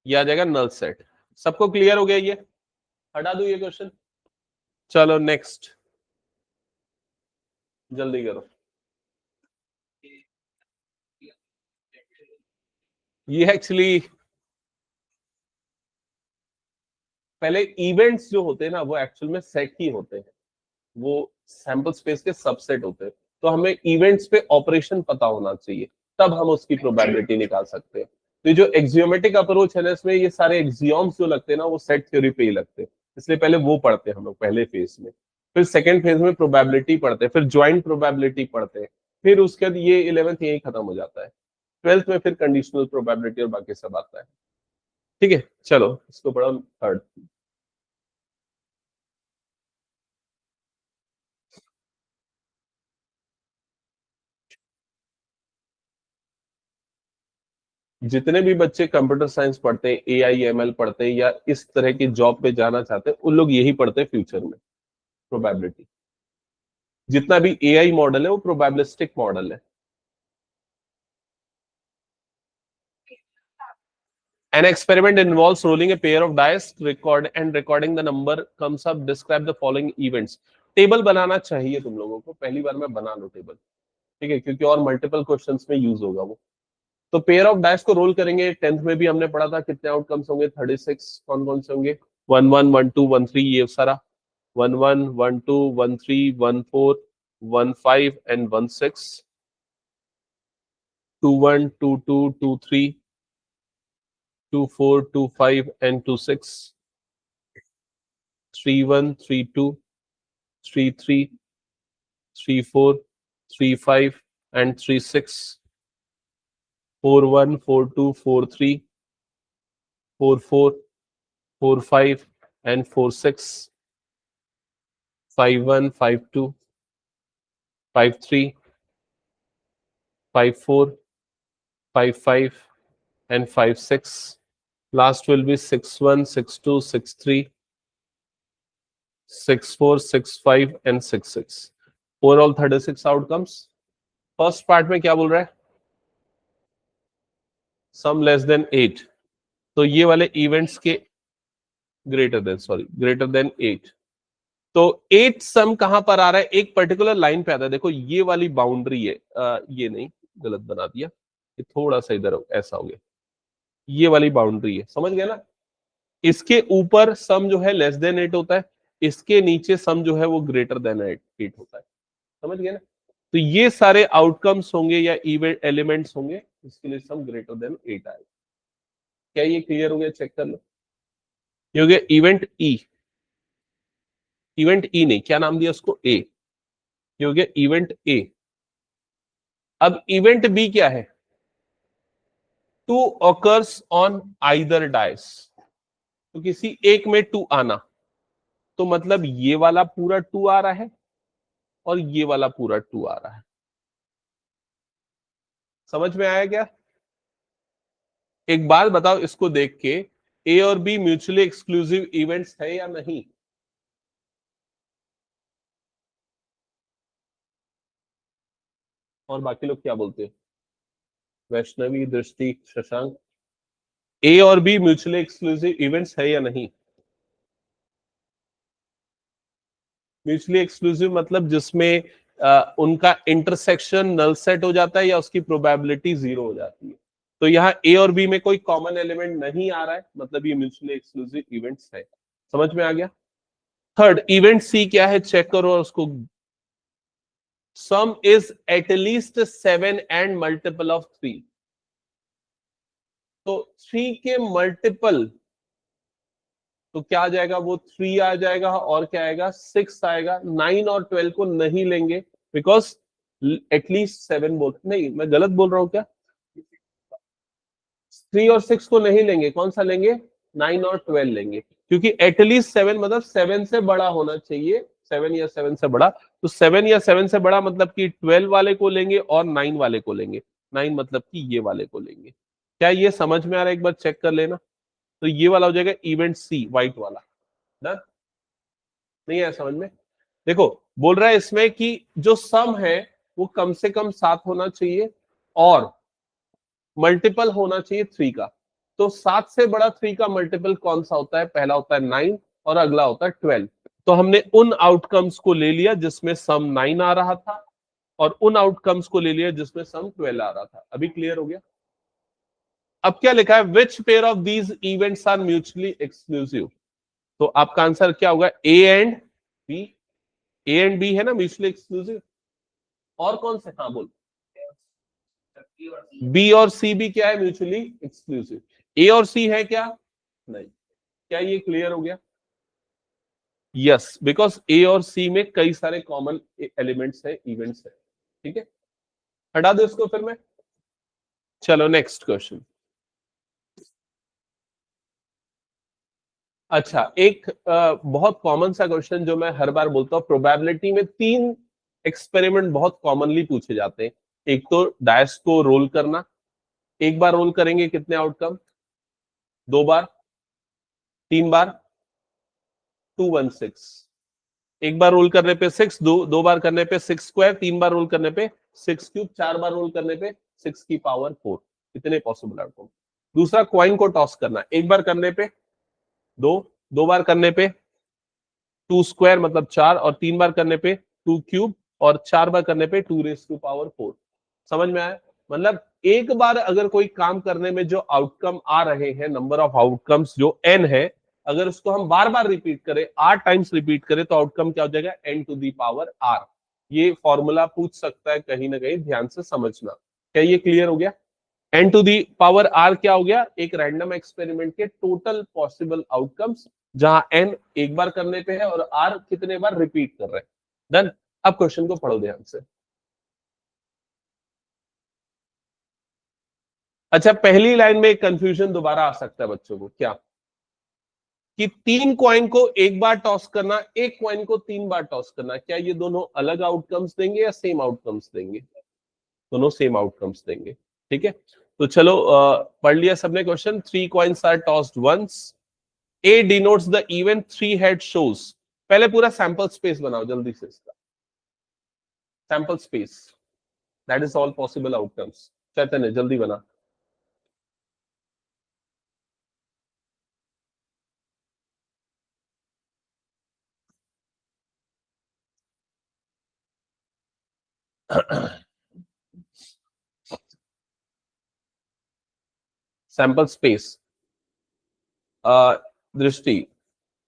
ये आ जाएगा नल सेट। सबको क्लियर हो गया ये, हटा दो ये क्वेश्चन। चलो नेक्स्ट, जल्दी करो। ये एक्चुअली पहले इवेंट्स जो होते हैं ना, वो एक्चुअल में सेट ही होते हैं, वो सैंपल स्पेस के सबसेट होते हैं। तो हमें इवेंट्स पे ऑपरेशन पता होना चाहिए, तब हम उसकी प्रोबेबिलिटी निकाल सकते हैं। तो जो एक्सियोमेटिक अप्रोच है ना, इसमें ये सारे एक्सियोम्स जो लगते हैं ना, वो सेट थ्योरी पे ही लगते हैं, इसलिए पहले वो पढ़ते हैं हम लोग पहले फेज में। फिर सेकेंड फेज में प्रोबेबिलिटी पढ़ते हैं, फिर ज्वाइंट प्रोबेबिलिटी पढ़ते हैं, फिर उसके बाद ये 11th यही खत्म हो जाता है। 12th में फिर कंडीशनल प्रोबेबिलिटी और बाकी सब आता है। ठीक है, चलो इसको पढ़ो थर्ड। जितने भी बच्चे कंप्यूटर साइंस पढ़ते हैं, AI ML पढ़ते हैं, या इस तरह की जॉब पे जाना चाहते हैं, उन लोग यही पढ़ते हैं फ्यूचर में, प्रोबेबिलिटी। जितना भी AI मॉडल है वो प्रोबेबिलिस्टिक मॉडल है। An experiment involves rolling a pair of dice, recording the number comes up. Describe the following events. Table बनाना चाहिए तुम लोगों को, पहली बार में बना लो टेबल, ठीक है, क्योंकि और मल्टीपल क्वेश्चंस में यूज होगा वो। तो पेयर ऑफ डाइस को रोल करेंगे, 10th में भी हमने पढ़ा था, कितने आउटकम्स होंगे, 36। कौन कौन से होंगे, 1 1 1 2 1 3, ये सारा 1 1 1 2 1 3 1 4 1 5 and 1 6, 2 1 2 2 2 3 2 4 2 5 and 2 6, 3 1 3 2 3 3 3 4 3 5 and 3 6, 4 1 4 2 4 3 4 4 4 5 and 4 6, 5 1 5 2 5 3 5 4 5 5 and 5 6. Last will be 6 1 6 2 6 3 6 4 6 5 and 6 6. Overall 36 outcomes. First part में क्या बोल रहा है, सम लेस देन 8, तो ये वाले इवेंट्स के ग्रेटर देन 8। तो 8 सम कहां पर आ रहा है, एक पर्टिकुलर लाइन पे आता है। देखो ये वाली बाउंड्री है, ये नहीं, गलत बना दिया, ये थोड़ा सा इधर ऐसा हो गया, ये वाली बाउंड्री है, समझ गए ना। इसके ऊपर सम जो है लेस देन 8 होता है, इसके नीचे सम जो है वो ग्रेटर देन 8 होता है, समझ गए ना। तो ये सारे आउटकम्स होंगे या इवेंट एलिमेंट्स होंगे, इसके लिए सम ग्रेटर देन 8 आएगा। क्या ये क्लियर हो गया, चेक कर लो। ये हो गया इवेंट ई, इवेंट ई नहीं, क्या नाम दिया उसको, ए। ये हो गया इवेंट ए। अब इवेंट बी क्या है, two occurs on either dice, तो किसी एक में 2 आना, तो मतलब ये वाला पूरा 2 आ रहा है और ये वाला पूरा 2 आ रहा है। समझ में आया क्या। एक बात बताओ, इसको देख के ए और बी म्यूचुअली एक्सक्लूसिव इवेंट्स है या नहीं। और बाकी लोग क्या बोलते हैं, वैष्णवी, दृष्टि, शशांक, ए और बी म्यूचुअली एक्सक्लूसिव इवेंट्स है या नहीं। म्यूचुअली एक्सक्लूसिव मतलब जिसमें उनका इंटरसेक्शन नल सेट हो जाता है या उसकी प्रोबेबिलिटी 0 हो जाती है। तो यहाँ ए और बी में कोई कॉमन एलिमेंट नहीं आ रहा है, मतलब ये म्यूचुअली एक्सक्लूसिव इवेंट्स है। समझ में आ गया? थर्ड, इवेंट सी क्या है चेक करो और उसको। सम is at least 7 and multiple of 3। तो 3 के मल्टीपल तो क्या आ जाएगा, वो 3 आ जाएगा और क्या आएगा 6 आएगा। 9 और 12 को नहीं लेंगे बिकॉज एटलीस्ट 7 बोल, नहीं मैं गलत बोल रहा हूं क्या? 3 और 6 को नहीं लेंगे, कौन सा लेंगे? 9 और 12 लेंगे, क्योंकि एटलीस्ट 7 मतलब 7 से बड़ा होना चाहिए। 7 या 7 से बड़ा, तो 7 या 7 से बड़ा मतलब कि 12 वाले को लेंगे और 9 वाले को लेंगे। 9 मतलब कि ये वाले को लेंगे। क्या ये समझ में आ रहा है? एक बार चेक कर लेना। तो ये वाला हो जाएगा इवेंट सी, व्हाइट वाला। डन? नहीं है समझ में? देखो बोल रहा है इसमें कि जो सम है वो कम से कम 7 होना चाहिए और मल्टीपल होना चाहिए 3 का। तो 7 से बड़ा 3 का मल्टीपल कौन सा होता है? पहला होता है 9 और अगला होता है 12। तो हमने उन आउटकम्स को ले लिया जिसमें सम 9 आ रहा था और उन आउटकम्स को ले लिया जिसमें सम 12 आ रहा था। अभी क्लियर हो गया? अब क्या लिखा है? Which pair of these events are mutually exclusive. तो आपका आंसर क्या होगा? A and B. A and B है ना म्यूचुअली एक्सक्लूसिव। और कौन से? हाँ बोल। बी और सी भी क्या है? Mutually exclusive. ए और सी है क्या? नहीं। क्या ये क्लियर हो गया? यस, बिकॉज ए और सी में कई सारे कॉमन एलिमेंट्स है, इवेंट्स है। ठीक है, हटा दो इसको फिर मैं। चलो नेक्स्ट क्वेश्चन। अच्छा, एक बहुत कॉमन सा क्वेश्चन जो मैं हर बार बोलता हूँ, प्रोबेबिलिटी में 3 एक्सपेरिमेंट बहुत कॉमनली पूछे जाते हैं। एक तो डायस को रोल करना, एक बार रोल करेंगे कितने आउटकम? 2 बार, 3 बार, 216। एक बार रोल करने पे 6, दो बार करने पे 6 स्क्वायर, 3 बार रोल करने पे 6 क्यूब, 4 बार रोल करने पे 6 की पावर 4। इतने पॉसिबल आउटकम। दूसरा, क्वाइन को टॉस करना, एक बार करने पे 2, 2 बार करने पे 2 स्क्वायर मतलब 4 और 3 बार करने पे 2 क्यूब और 4 बार करने पे 2 रेज टू पावर 4। समझ में आया? मतलब एक बार अगर कोई काम करने में जो आउटकम आ रहे हैं, नंबर ऑफ आउटकम्स जो n है, अगर उसको हम बार बार रिपीट करें, 8 टाइम्स रिपीट करें, तो आउटकम क्या हो जाएगा? n to the power r। ये फॉर्मूला पूछ सकता है कहीं ना कहीं, ध्यान से समझना। क्या ये क्लियर हो गया? n to the power r क्या हो गया? एक रैंडम एक्सपेरिमेंट के टोटल पॉसिबल आउटकम्स, जहां n एक बार करने पे है और r कितने बार रिपीट कर रहे हैं। डन? अब क्वेश्चन को पढ़ो ध्यान से। अच्छा, पहली लाइन में एक कंफ्यूजन दोबारा आ सकता है बच्चों को, क्या? कि 3 कॉइन को एक बार टॉस करना, एक कॉइन को 3 बार टॉस करना, क्या ये दोनों अलग आउटकम्स देंगे या सेम आउटकम्स देंगे? दोनों सेम आउटकम्स देंगे। ठीक है, तो चलो पढ़ लिया सबने question. 3 coins are tossed once. A denotes the event 3 head shows. पहले पूरा सैंपल स्पेस बनाओ जल्दी से इसका। Sample space, that is all possible outcomes. Chaitanya जल्दी बना। सैंपल स्पेस, दृष्टि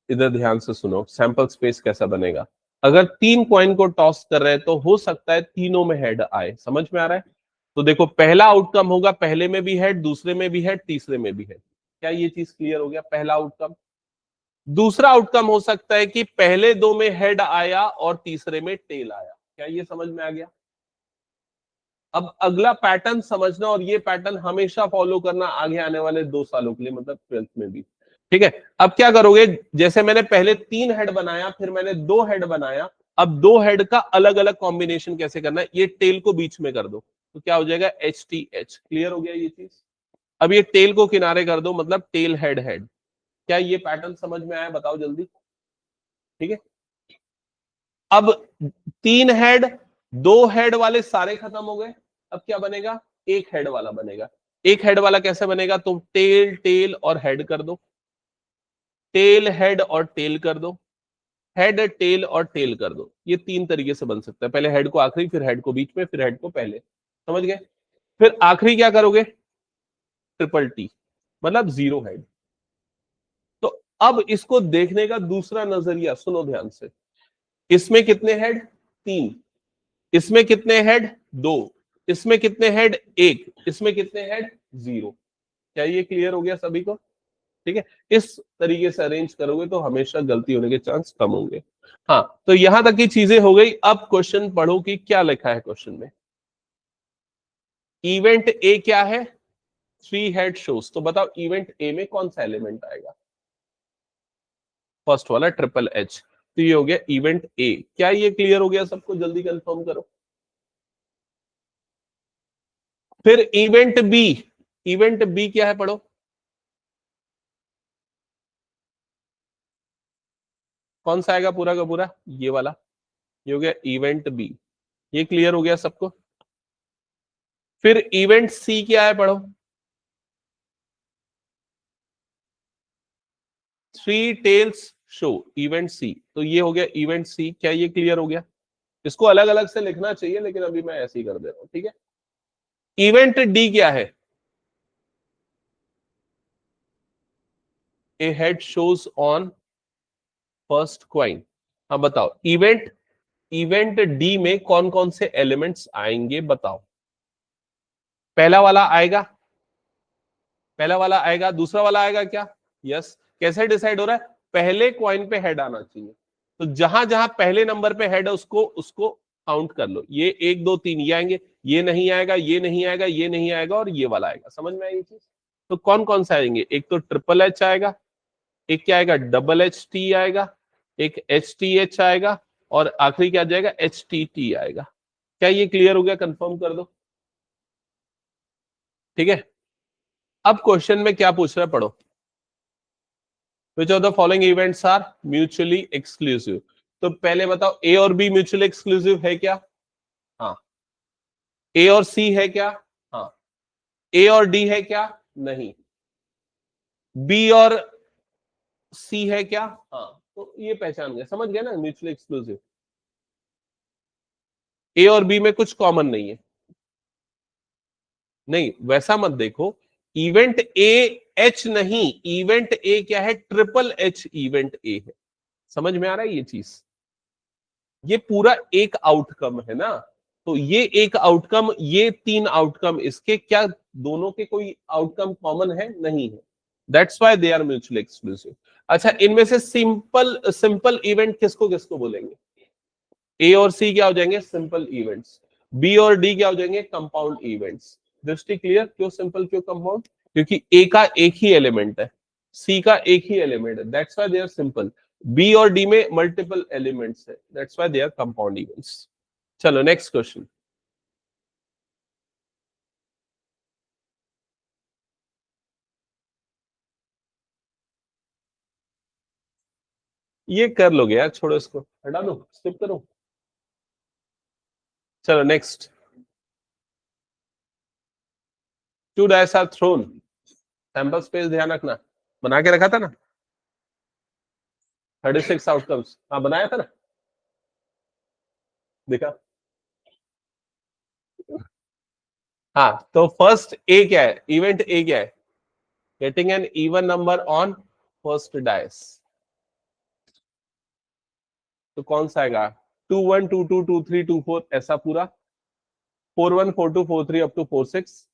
इधर ध्यान से सुनो। सैंपल स्पेस कैसा बनेगा? अगर 3 कॉइन को टॉस कर रहे हैं तो हो सकता है तीनों में हेड आए। समझ में आ रहा है? तो देखो, पहला आउटकम होगा पहले में भी हेड, दूसरे में भी हेड, तीसरे में भी हेड। क्या ये चीज क्लियर हो गया? पहला आउटकम। दूसरा आउटकम हो सकता है कि पहले 2 में हेड आया और तीसरे में टेल आया। क्या ये समझ में आ गया? अब अगला पैटर्न समझना, और ये पैटर्न हमेशा फॉलो करना आगे आने वाले 2 सालों के लिए, मतलब 12th में भी। ठीक है, अब क्या करोगे? जैसे मैंने पहले 3 हेड बनाया, फिर मैंने 2 हेड बनाया। अब 2 हेड का अलग अलग कॉम्बिनेशन कैसे करना है? ये टेल को बीच में कर दो, तो क्या हो जाएगा? HTH। क्लियर हो गया ये चीज? अब ये टेल को किनारे कर दो, मतलब टेल हेड हेड। क्या ये पैटर्न समझ में आया? बताओ जल्दी। ठीक है, अब 3 हेड, 2 हेड वाले सारे खत्म हो गए। अब क्या बनेगा? एक हेड वाला बनेगा। एक हेड वाला कैसे बनेगा? तो टेल टेल और हेड कर दो, टेल हेड और टेल कर दो, हेड टेल और टेल कर दो। ये 3 तरीके से बन सकता है। पहले हेड को आखिरी, फिर हेड को बीच में, फिर हेड को पहले। समझ गए? फिर आखिरी क्या करोगे? ट्रिपल टी, मतलब 0 हेड। तो अब इसको देखने का दूसरा नजरिया सुनो ध्यान से, इसमें कितने हेड? 3, इसमें कितने हेड? 2, इसमें कितने हेड? 1, इसमें कितने हेड? 0। क्या ये क्लियर हो गया सभी को? ठीक है, इस तरीके से अरेंज करोगे तो हमेशा गलती होने के चांस कम होंगे। हाँ, तो यहां तक की चीजें हो गई। अब क्वेश्चन पढ़ो कि क्या लिखा है क्वेश्चन में। इवेंट ए क्या है? 3 हेड शोज। तो बताओ इवेंट ए में कौन सा एलिमेंट आएगा? फर्स्ट वाला ट्रिपल एच। तो ये हो गया इवेंट ए। क्या ये क्लियर हो गया सबको? जल्दी कंफर्म करो। फिर इवेंट बी, इवेंट बी क्या है पढ़ो। कौन सा आएगा पूरा का पूरा? ये वाला, ये हो गया इवेंट बी। ये क्लियर हो गया सबको? फिर इवेंट सी क्या है पढ़ो। 3 टेल्स शो, इवेंट सी। तो ये हो गया इवेंट सी। क्या ये क्लियर हो गया? इसको अलग अलग से लिखना चाहिए लेकिन अभी मैं ऐसे ही कर दे रहा हूं, ठीक है। इवेंट डी क्या है? A head shows on first coin. हाँ बताओ, इवेंट इवेंट डी में कौन कौन से एलिमेंट्स आएंगे बताओ। पहला वाला आएगा, पहला वाला आएगा, दूसरा वाला आएगा क्या? यस। कैसे डिसाइड हो रहा है? पहले क्वाइन पे हेड आना चाहिए। तो जहां जहां पहले नंबर पे हेड है उसको उसको काउंट कर लो। ये 1 2 3 ये आएंगे, ये नहीं आएगा, ये नहीं आएगा, ये नहीं आएगा और ये वाला आएगा। समझ में आई ये चीज? तो कौन कौन सा आएंगे? एक तो ट्रिपल एच आएगा, एक क्या आएगा? डबल एच टी आएगा, एक एच टी एच आएगा और आखिरी क्या आ जाएगा? एच टी टी आएगा। क्या ये क्लियर हो गया? कंफर्म कर दो। ठीक है, अब क्वेश्चन में क्या पूछ रहा है पढ़ो। Which of the following events are mutually exclusive? तो पहले बताओ, ए और बी म्यूचुअली एक्सक्लूसिव है क्या? हाँ। ए और सी है क्या? हाँ। ए और डी है क्या? नहीं। बी और सी है क्या? हाँ। तो ये पहचान गए, समझ गए ना, म्यूचुअली एक्सक्लूसिव। ए और बी में कुछ कॉमन नहीं है। नहीं, वैसा मत देखो। इवेंट ए एच नहीं, इवेंट ए क्या है? ट्रिपल एच इवेंट ए है। समझ में आ रहा है ये चीज? ये पूरा एक आउटकम है ना। तो ये एक आउटकम, ये 3 आउटकम, इसके क्या दोनों के कोई आउटकम कॉमन है? नहीं है। That's why they are mutually exclusive. अच्छा, इनमें से सिंपल सिंपल इवेंट किसको किसको बोलेंगे? ए और सी क्या हो जाएंगे? Simple events. बी और डी क्या हो जाएंगे? Compound events. दृष्टि क्लियर? क्यों सिंपल क्यों कंपाउंड? क्योंकि ए का एक ही एलिमेंट है, सी का एक ही एलिमेंट है, that's why they are simple. B और डी में मल्टीपल एलिमेंट्स है, that's why they are compound events. चलो नेक्स्ट क्वेश्चन। ये कर लोगे यार, छोड़ो इसको, हटा दो, स्किप करो। चलो next. 2 dice are thrown, sample space ध्यान रखना, बना के रखा था ना। 36 आउटकम्स, हाँ बनाया था ना, देखा। हाँ, तो फर्स्ट ए क्या है? इवेंट ए क्या है? Getting an even number on first dice. तो कौन सा आएगा? 2 1 2 2 2 3 2 4 ऐसा पूरा, 4 1 4 2 4 3 up to 4 6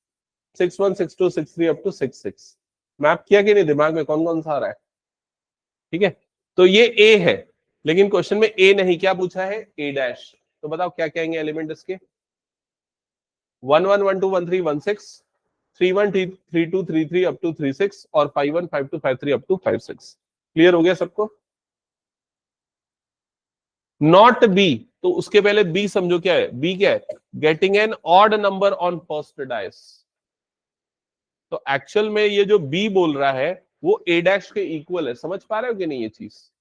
6 1 6 2 6 3 up to 6 6। Map किया कि नहीं दिमाग में कौन कौन सा आ रहा है? ठीक है, तो ये ए है, लेकिन क्वेश्चन में ए नहीं, क्या पूछा है? ए डैश। तो बताओ क्या कहेंगे एलिमेंट इसके? 1 1 1 2 1 3 1 6, 3 1 3 2 3 3 अप टू 3 6 और 5 1 5 2 5 3 अप टू 5 6। क्लियर हो गया सबको? नॉट बी, तो उसके पहले बी समझो क्या है? बी क्या है? Getting an odd number on first dice. तो एक्चुअल में ये जो बी बोल रहा है वो ए डैश के इक्वल है। समझ पा रहे हो कि नहीं ये चीज?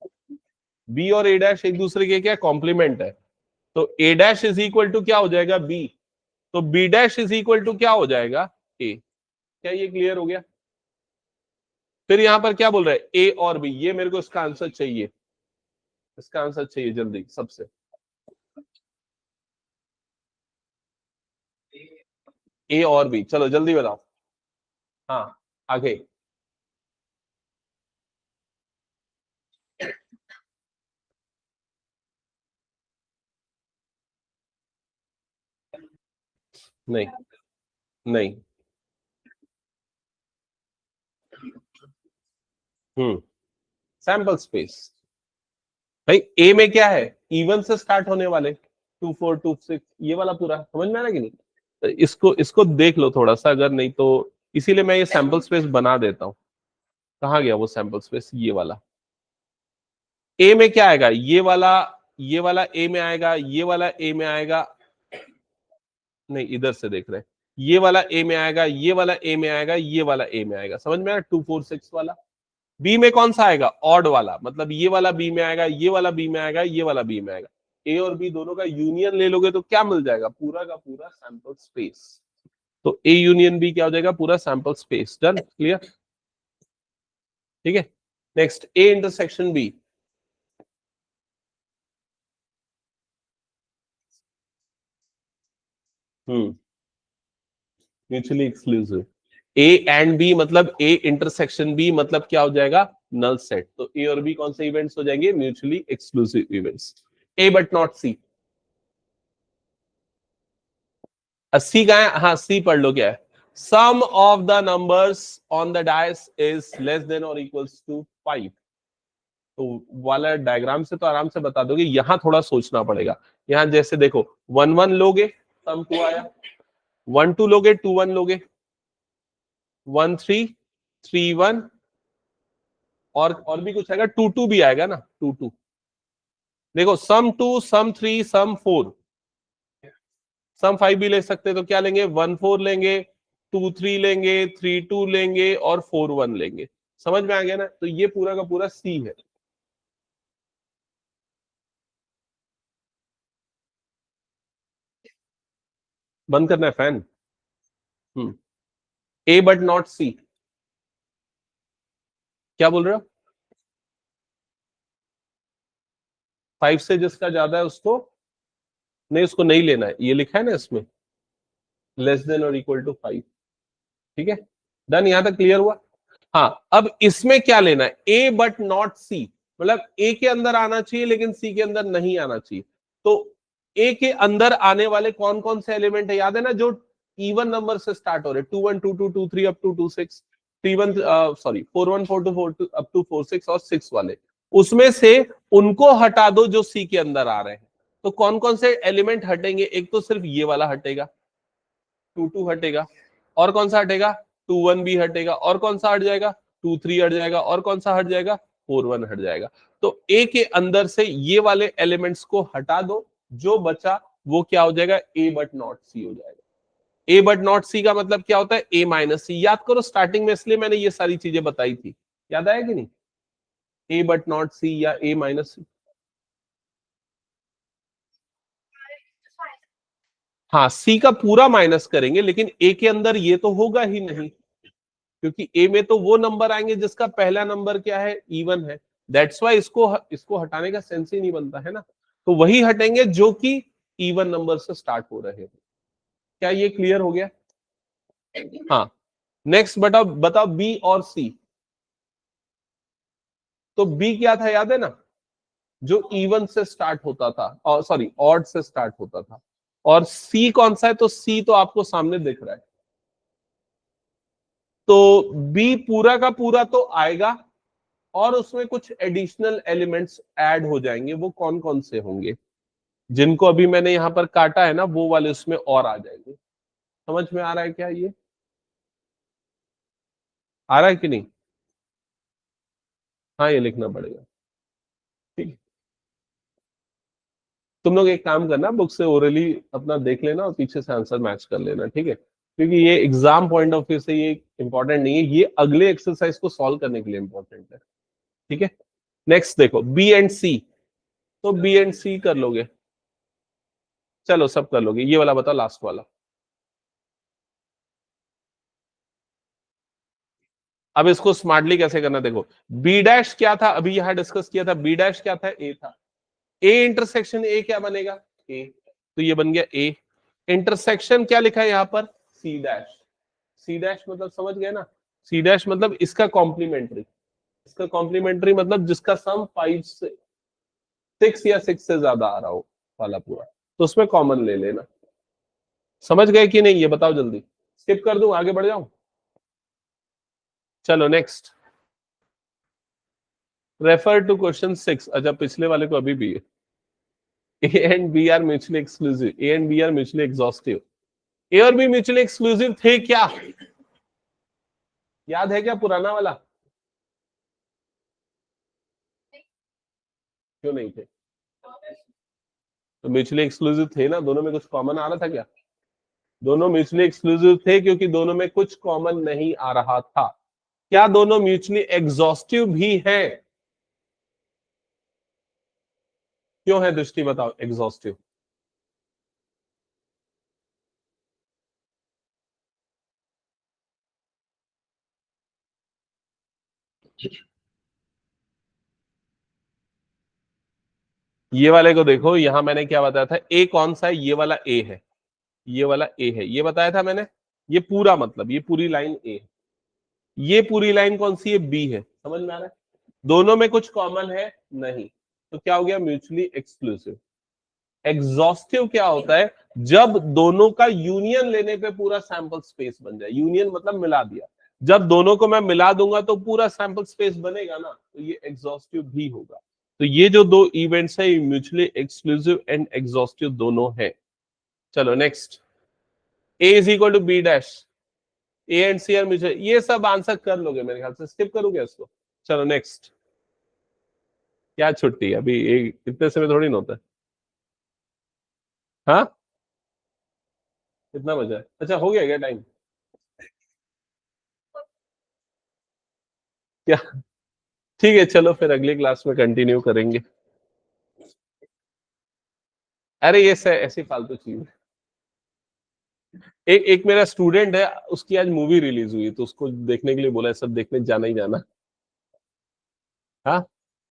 बी और ए डैश एक दूसरे के क्या कॉम्प्लीमेंट है। तो A dash is equal to क्या हो जाएगा? बी। तो B dash is equal to क्या हो जाएगा? ए। क्या ये क्लियर हो गया? फिर यहां पर क्या बोल रहा है? ए और बी। ये मेरे को इसका आंसर चाहिए, इसका आंसर चाहिए जल्दी सबसे। ए और बी, चलो जल्दी बताओ। हाँ आगे। नहीं नहीं। Sample space. भाई ए में क्या है, इवन से स्टार्ट होने वाले 2 4 2 6, ये वाला पूरा समझ में आ रहा है कि नहीं? तो इसको इसको देख लो थोड़ा सा, अगर नहीं तो इसीलिए मैं ये सैंपल स्पेस बना देता हूँ। कहाँ गया वो सैंपल स्पेस, ये वाला। ए में क्या आएगा, ये वाला ए में आएगा, ये वाला ए में आएगा। नहीं इधर से देख रहे हैं, ये वाला ए में आएगा, ये वाला ए में आएगा, ये वाला ए में आएगा, समझ में आया? 2 4 6 वाला। बी में कौन सा आएगा, ऑड वाला, मतलब ये वाला बी में आएगा, ये वाला बी में आएगा, ये वाला बी में आएगा। ए और बी दोनों का यूनियन ले लोगे तो क्या मिल जाएगा, पूरा का पूरा सैंपल स्पेस। तो ए यूनियन बी क्या हो जाएगा, पूरा सैंपल स्पेस। Done, clear? ठीक है। Next, A intersection B. Mutually exclusive. A and B मतलब ए इंटरसेक्शन बी मतलब क्या हो जाएगा, नल सेट। तो ए और बी कौन से इवेंट्स हो जाएंगे, mutually exclusive events. A but not C. C का है, हाँ सी पढ़ लो क्या है। Sum of the numbers on the dice is less than और इक्वल्स टू 5। तो वाला डायग्राम से तो आराम से बता दोगे, यहां थोड़ा सोचना पड़ेगा। यहां जैसे देखो 1 1 लोगे, सम 2 आया। 1 2 लोगे, 2 1 लोगे, 1 3 3 1, और भी कुछ आएगा, 2 2 भी आएगा ना, 2 2। देखो सम 2 सम 3 सम 4, सम 5 भी ले सकते हैं, तो क्या लेंगे, 1 4 लेंगे, 2 3 लेंगे, 3 2 लेंगे और 4 1 लेंगे। समझ में आ गया ना? तो ये पूरा का पूरा सी है। बंद करना है फैन। ए बट नॉट सी। क्या बोल रहे हो? 5 से जिसका ज्यादा है उसको, नहीं उसको नहीं लेना है, ये लिखा है ना इसमें, लेस देन और इक्वल टू 5। ठीक है, डन, यहां तक क्लियर हुआ? हाँ, अब इसमें क्या लेना है, ए बट नॉट सी, मतलब ए के अंदर आना चाहिए लेकिन सी के अंदर नहीं आना चाहिए। तो ए के अंदर आने वाले कौन कौन से एलिमेंट है, याद है ना, जो इवन नंबर से स्टार्ट हो रहे, 2 1 2 2 2 3 up to 2 6, 3 1 sorry 4 1 4 2 4 2 up to 4 6 और 6 वाले, उसमें से उनको हटा दो जो सी के अंदर आ रहे हैं। तो कौन कौन से एलिमेंट हटेंगे, एक तो सिर्फ ये वाला हटेगा, 2 2 हटेगा, और कौन सा हटेगा, 2 1 भी हटेगा, और कौन सा हट जाएगा, 2 3 हट जाएगा, और कौन सा हट जाएगा, 4 1 हट जाएगा। तो ए के अंदर से ये वाले एलिमेंट्स को हटा दो, जो बचा वो क्या हो जाएगा, ए बट नॉट सी हो जाएगा। ए बट नॉट सी का मतलब क्या होता है, ए माइनस सी। याद करो स्टार्टिंग में, इसलिए मैंने ये सारी चीजें बताई थी, याद आया कि नहीं? ए बट नॉट सी या ए माइनस सी। हाँ, सी का पूरा माइनस करेंगे, लेकिन ए के अंदर ये तो होगा ही नहीं, क्योंकि ए में तो वो नंबर आएंगे जिसका पहला नंबर क्या है, इवन है। दैट्स वाई इसको इसको हटाने का सेंस ही नहीं बनता है ना। तो वही हटेंगे जो कि इवन नंबर से स्टार्ट हो रहे हैं। क्या ये क्लियर हो गया? हाँ। नेक्स्ट बताओ, बताओ बी और सी। तो बी क्या था, याद है ना, जो इवन से स्टार्ट होता था, और सॉरी ऑड से स्टार्ट होता था। और सी कौन सा है, तो सी तो आपको सामने दिख रहा है। तो बी पूरा का पूरा तो आएगा, और उसमें कुछ एडिशनल एलिमेंट्स ऐड हो जाएंगे। वो कौन कौन से होंगे, जिनको अभी मैंने यहां पर काटा है ना, वो वाले उसमें और आ जाएंगे। समझ में आ रहा है क्या, ये आ रहा है कि नहीं? हाँ, ये लिखना पड़ेगा। ठीक है, तुम लोग एक काम करना, बुक से ओरली अपना देख लेना और पीछे से आंसर मैच कर लेना, ठीक है? क्योंकि ये एग्जाम पॉइंट ऑफ व्यू से ये इंपॉर्टेंट नहीं है, ये अगले एक्सरसाइज को सॉल्व करने के लिए इंपॉर्टेंट है। ठीक है, नेक्स्ट देखो बी एंड सी। तो बी एंड सी कर लोगे, चलो सब कर लोगे। ये वाला बताओ, लास्ट वाला। अब इसको स्मार्टली कैसे करना, देखो बी डैश क्या था, अभी यहां डिस्कस किया था, बी डैश क्या था, ए था। ए इंटरसेक्शन ए क्या बनेगा, ए। तो ये बन गया ए। इंटरसेक्शन क्या लिखा है यहां पर, सी डैश। सी डैश मतलब समझ गए ना, सी डैश मतलब इसका कॉम्प्लीमेंट्री, इसका कॉम्प्लीमेंट्री मतलब जिसका सम 5 से 6 या 6 से ज्यादा आ रहा हो वाला पूरा, तो उसमें कॉमन ले लेना। समझ गए कि नहीं ये बताओ जल्दी, स्किप कर दूं आगे बढ़ जाऊं? चलो नेक्स्ट, रेफर टू क्वेश्चन 6। अच्छा पिछले वाले को अभी भी है, A and B are mutually exclusive, A and B are mutually exhaustive. A और बी म्यूचुअली एक्सक्लूसिव थे क्या? याद है क्या पुराना वाला? क्यों नहीं थे? तो म्यूचुअली एक्सक्लूसिव थे ना, दोनों में कुछ कॉमन आ रहा था क्या? दोनों म्यूचुअली एक्सक्लूसिव थे क्योंकि दोनों में कुछ कॉमन नहीं आ रहा था। क्या दोनों म्यूचुअली एग्जॉस्टिव भी हैं? क्यों है दृष्टि बताओ एग्जॉस्टिव? ये वाले को देखो, यहां मैंने क्या बताया था, ए कौन सा है? ये वाला ए है, ये वाला ए है, ये बताया था मैंने। ये पूरा मतलब ये पूरी लाइन ए है, ये पूरी लाइन कौन सी है? बी है। समझ में आ रहा है? दोनों में कुछ कॉमन है नहीं, तो क्या हो गया? Mutually exclusive. एग्जॉस्टिव क्या होता है? जब दोनों का यूनियन लेने पे पूरा सैंपल स्पेस बन जाए। यूनियन मतलब मिला दिया, जब दोनों को मैं मिला दूंगा तो पूरा सैंपल स्पेस बनेगा ना, तो ये एग्जॉस्टिव भी होगा। तो ये जो दो इवेंट्स है म्यूचुअली एक्सक्लूसिव एंड एग्जॉस्टिव दोनों है। चलो next, A is equal to B dash, A and C are mutual, ये सब आंसर कर लोगे मेरे ख्याल से, स्किप करोगे इसको। चलो नेक्स्ट, क्या छुट्टी अभी इतने समय थोड़ी ना होता है। हाँ कितना बजा है? अच्छा हो गया क्या टाइम? क्या? ठीक है चलो फिर अगली क्लास में कंटिन्यू करेंगे। अरे ये ऐसी फालतू चीज है। एक एक मेरा स्टूडेंट है, उसकी आज मूवी रिलीज हुई तो उसको देखने के लिए बोला है, सब देखने जाना ही जाना। हाँ